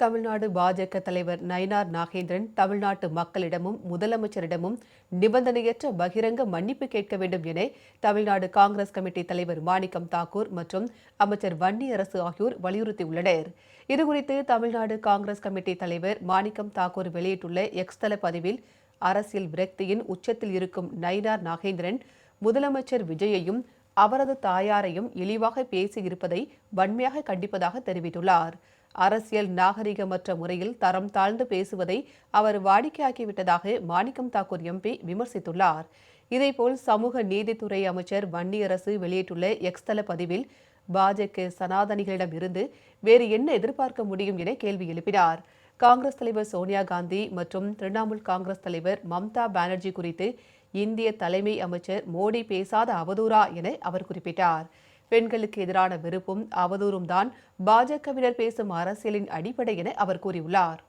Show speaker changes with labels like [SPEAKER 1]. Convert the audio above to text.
[SPEAKER 1] தமிழ்நாடு பாஜக தலைவர் நயினார் நாகேந்திரன் தமிழ்நாட்டு மக்களிடமும் முதலமைச்சரிடமும் நிபந்தனையற்ற பகிரங்க மன்னிப்பு கேட்க வேண்டும் என தமிழ்நாடு காங்கிரஸ் கமிட்டி தலைவர் மாணிக்கம் தாக்கூர் மற்றும் அமைச்சர் வன்னியரசு ஆகியோர் வலியுறுத்தியுள்ளனர். இதுகுறித்து தமிழ்நாடு காங்கிரஸ் கமிட்டி தலைவர் மாணிக்கம் தாக்கூர் வெளியிட்டுள்ள எக்ஸ் தள பதிவில், அரசியல் விரக்தியின் உச்சத்தில் இருக்கும் நயினார் நாகேந்திரன் முதலமைச்சர் விஜயையும் அவரது தாயாரையும் இழிவாக பேசியிருப்பதை வன்மையாக கண்டிப்பதாக தெரிவித்துள்ளார். அரசியல் நாகரிகமற்ற முறையில் தரம் தாழ்ந்து பேசுவதை அவர் வாடிக்கையாக்கிவிட்டதாக மாணிக்கம் தாக்கூர் எம்பி விமர்சித்துள்ளார். இதேபோல் சமூக நீதித்துறை அமைச்சர் வன்னியரசு வெளியிட்டுள்ள எக்ஸ் தள பதிவில், பாஜக சனாதனிகளிடம் இருந்து வேறு என்ன எதிர்பார்க்க முடியும் என கேள்வி எழுப்பினார். காங்கிரஸ் தலைவர் சோனியா காந்தி மற்றும் திரிணாமுல் காங்கிரஸ் தலைவர் மம்தா பானர்ஜி குறித்து இந்திய தலைமை அமைச்சர் மோடி பேசாத அவதூறா என அவர் குறிப்பிட்டார். பெண்களுக்கு எதிரான வெறுப்பும் அவதூறும் தான் பாஜகவினர் பேசும் அரசியலின் அடிப்படை என அவர் கூறியுள்ளார்.